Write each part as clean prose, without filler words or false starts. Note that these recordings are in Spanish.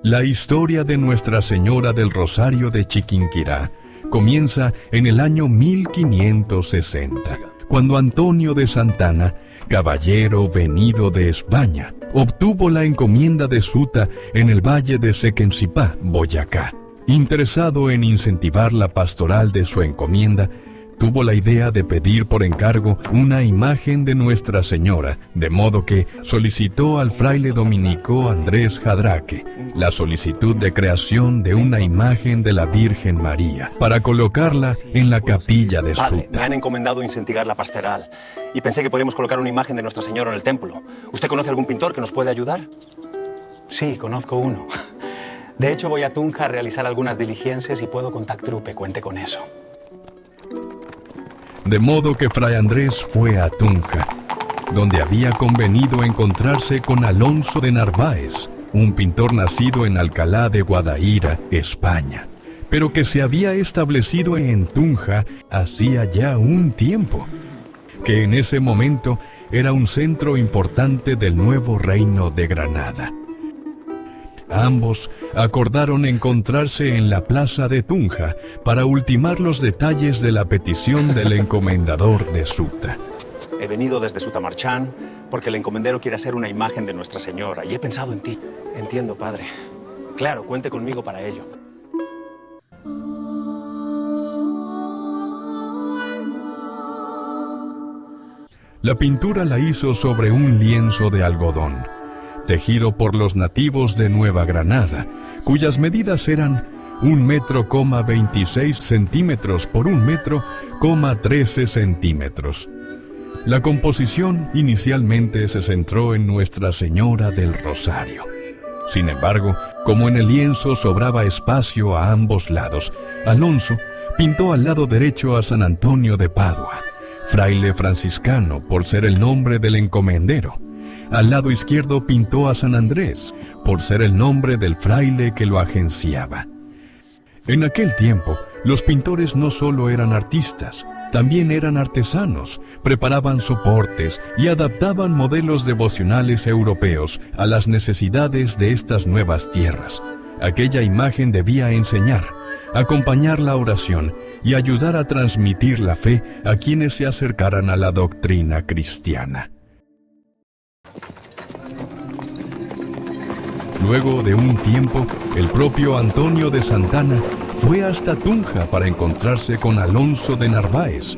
La historia de Nuestra Señora del Rosario de Chiquinquirá comienza en el año 1560, cuando Antonio de Santana, caballero venido de España, obtuvo la encomienda de Suta en el valle de Sequencipá, Boyacá. Interesado en incentivar la pastoral de su encomienda, tuvo la idea de pedir por encargo una imagen de Nuestra Señora, de modo que solicitó al fraile dominico Andrés Jadraque la solicitud de creación de una imagen de la Virgen María para colocarla en la capilla de Padre, Suta. me han encomendado incentivar la pastoral y pensé que podríamos colocar una imagen de Nuestra Señora en el templo. ¿Usted conoce algún pintor que nos pueda ayudar? Sí, conozco uno. De hecho, voy a Tunja a realizar algunas diligencias y puedo contactar Trupe, cuente con eso. De modo que Fray Andrés fue a Tunja, donde había convenido encontrarse con Alonso de Narváez, un pintor nacido en Alcalá de Guadaíra, España, pero que se había establecido en Tunja hacía ya un tiempo, que en ese momento era un centro importante del nuevo reino de Granada. Ambos acordaron encontrarse en la plaza de Tunja para ultimar los detalles de la petición del encomendador de Suta. He venido desde Sutamarchán porque el encomendero quiere hacer una imagen de Nuestra Señora y he pensado en ti. Entiendo, padre. Claro, cuente conmigo para ello. La pintura la hizo sobre un lienzo de algodón, tejido por los nativos de Nueva Granada, cuyas medidas eran 1,26 metros por 1,13 metros. La composición inicialmente se centró en Nuestra Señora del Rosario. Sin embargo, como en el lienzo sobraba espacio a ambos lados, Alonso pintó al lado derecho a San Antonio de Padua, fraile franciscano por ser el nombre del encomendero. Al lado izquierdo pintó a San Andrés, por ser el nombre del fraile que lo agenciaba. En aquel tiempo, los pintores no solo eran artistas, también eran artesanos, preparaban soportes y adaptaban modelos devocionales europeos a las necesidades de estas nuevas tierras. Aquella imagen debía enseñar, acompañar la oración y ayudar a transmitir la fe a quienes se acercaran a la doctrina cristiana. Luego de un tiempo, el propio Antonio de Santana fue hasta Tunja para encontrarse con Alonso de Narváez,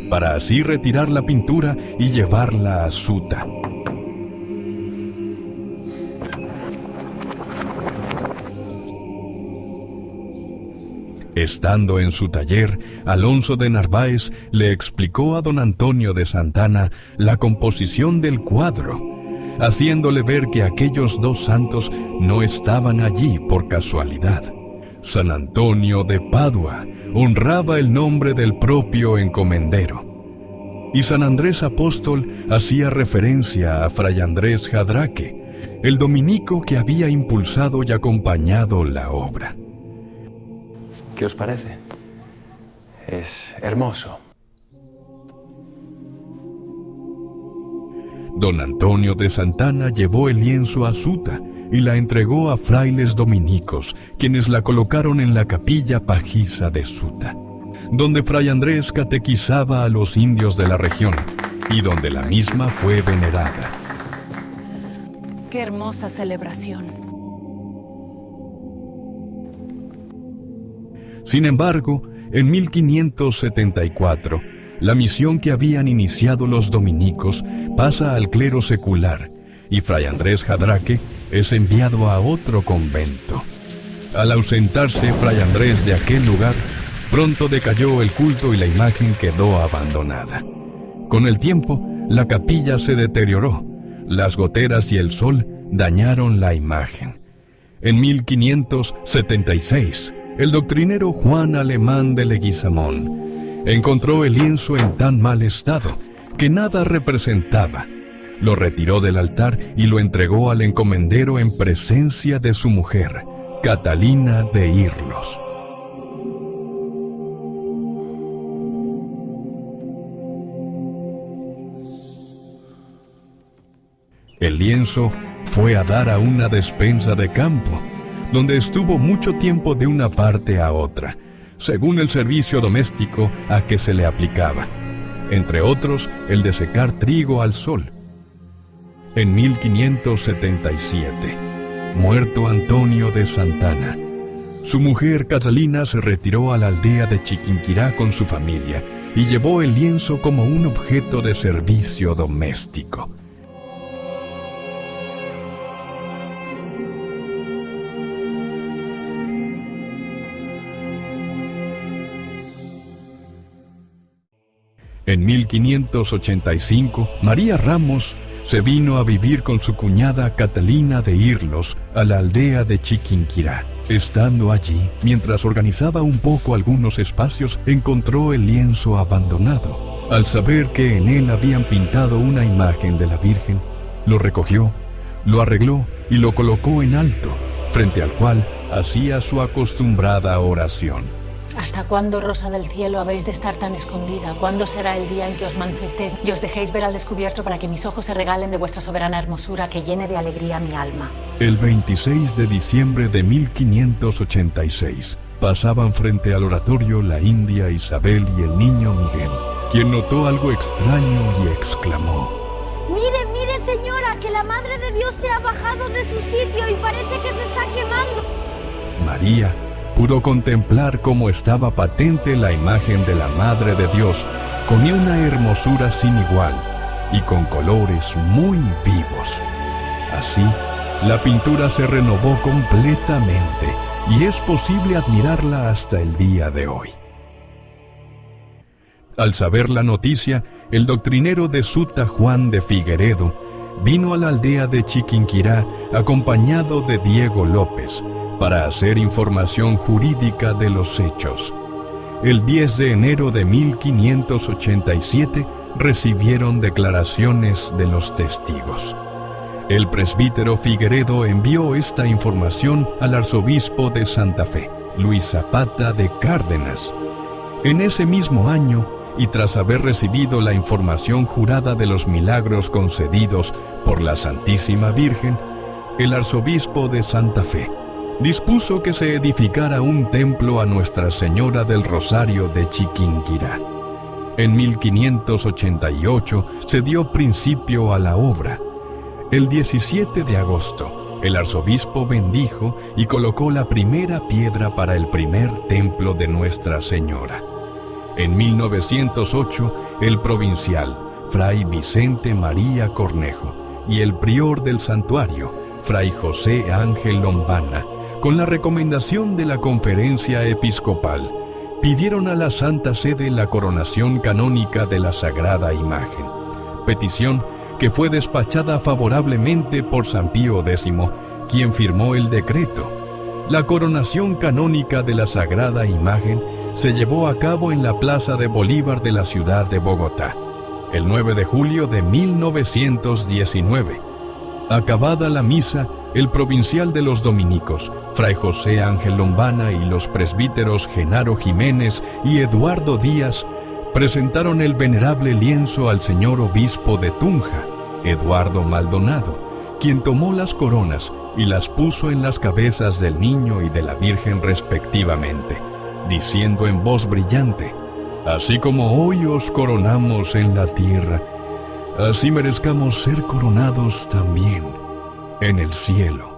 para así retirar la pintura y llevarla a Suta. Estando en su taller, Alonso de Narváez le explicó a don Antonio de Santana la composición del cuadro, haciéndole ver que aquellos dos santos no estaban allí por casualidad. San Antonio de Padua honraba el nombre del propio encomendero, y San Andrés Apóstol hacía referencia a Fray Andrés Jadraque, el dominico que había impulsado y acompañado la obra. ¿Qué os parece? Es hermoso. Don Antonio de Santana llevó el lienzo a Suta y la entregó a frailes dominicos, quienes la colocaron en la capilla pajiza de Suta, donde Fray Andrés catequizaba a los indios de la región y donde la misma fue venerada. ¡Qué hermosa celebración! Sin embargo, en 1574, la misión que habían iniciado los dominicos pasa al clero secular y Fray Andrés Jadraque es enviado a otro convento. Al ausentarse Fray Andrés de aquel lugar, pronto decayó el culto y la imagen quedó abandonada. Con el tiempo, la capilla se deterioró, las goteras y el sol dañaron la imagen. En 1576, el doctrinero Juan Alemán de Leguizamón encontró el lienzo en tan mal estado que nada representaba. Lo retiró del altar y lo entregó al encomendero en presencia de su mujer, Catalina de Irlos. El lienzo fue a dar a una despensa de campo, donde estuvo mucho tiempo de una parte a otra, según el servicio doméstico a que se le aplicaba, entre otros el de secar trigo al sol. En 1577, muerto Antonio de Santana, su mujer Catalina se retiró a la aldea de Chiquinquirá con su familia y llevó el lienzo como un objeto de servicio doméstico. En 1585, María Ramos se vino a vivir con su cuñada Catalina de Irlos a la aldea de Chiquinquirá. Estando allí, mientras organizaba un poco algunos espacios, encontró el lienzo abandonado. Al saber que en él habían pintado una imagen de la Virgen, lo recogió, lo arregló y lo colocó en alto, frente al cual hacía su acostumbrada oración. ¿Hasta cuándo, Rosa del Cielo, habéis de estar tan escondida? ¿Cuándo será el día en que os manifestéis y os dejéis ver al descubierto para que mis ojos se regalen de vuestra soberana hermosura, que llene de alegría mi alma? El 26 de diciembre de 1586, pasaban frente al oratorio la india Isabel y el niño Miguel, quien notó algo extraño y exclamó: Mire, mire, señora, que la Madre de Dios se ha bajado de su sitio y parece que se está quemando. María pudo contemplar cómo estaba patente la imagen de la Madre de Dios, con una hermosura sin igual y con colores muy vivos. Así, la pintura se renovó completamente y es posible admirarla hasta el día de hoy. Al saber la noticia, el doctrinero de Suta, Juan de Figueredo, vino a la aldea de Chiquinquirá acompañado de Diego López, para hacer información jurídica de los hechos. El 10 de enero de 1587 recibieron declaraciones de los testigos. El presbítero Figueredo envió esta información al arzobispo de Santa Fe, Luis Zapata de Cárdenas. En ese mismo año, y tras haber recibido la información jurada de los milagros concedidos por la Santísima Virgen, el arzobispo de Santa Fe dispuso que se edificara un templo a Nuestra Señora del Rosario de Chiquinquirá. En 1588 se dio principio a la obra. El 17 de agosto, el arzobispo bendijo y colocó la primera piedra para el primer templo de Nuestra Señora. En 1908, el provincial, Fray Vicente María Cornejo, y el prior del santuario, Fray José Ángel Lombana, con la recomendación de la Conferencia Episcopal, pidieron a la Santa Sede la coronación canónica de la Sagrada Imagen, petición que fue despachada favorablemente por San Pío X, quien firmó el decreto. La coronación canónica de la Sagrada Imagen se llevó a cabo en la Plaza de Bolívar de la ciudad de Bogotá, el 9 de julio de 1919. Acabada la misa, el provincial de los dominicos, Fray José Ángel Lombana, y los presbíteros Genaro Jiménez y Eduardo Díaz presentaron el venerable lienzo al señor obispo de Tunja, Eduardo Maldonado, quien tomó las coronas y las puso en las cabezas del niño y de la Virgen respectivamente, diciendo en voz brillante: así como hoy os coronamos en la tierra, así merezcamos ser coronados también en el cielo.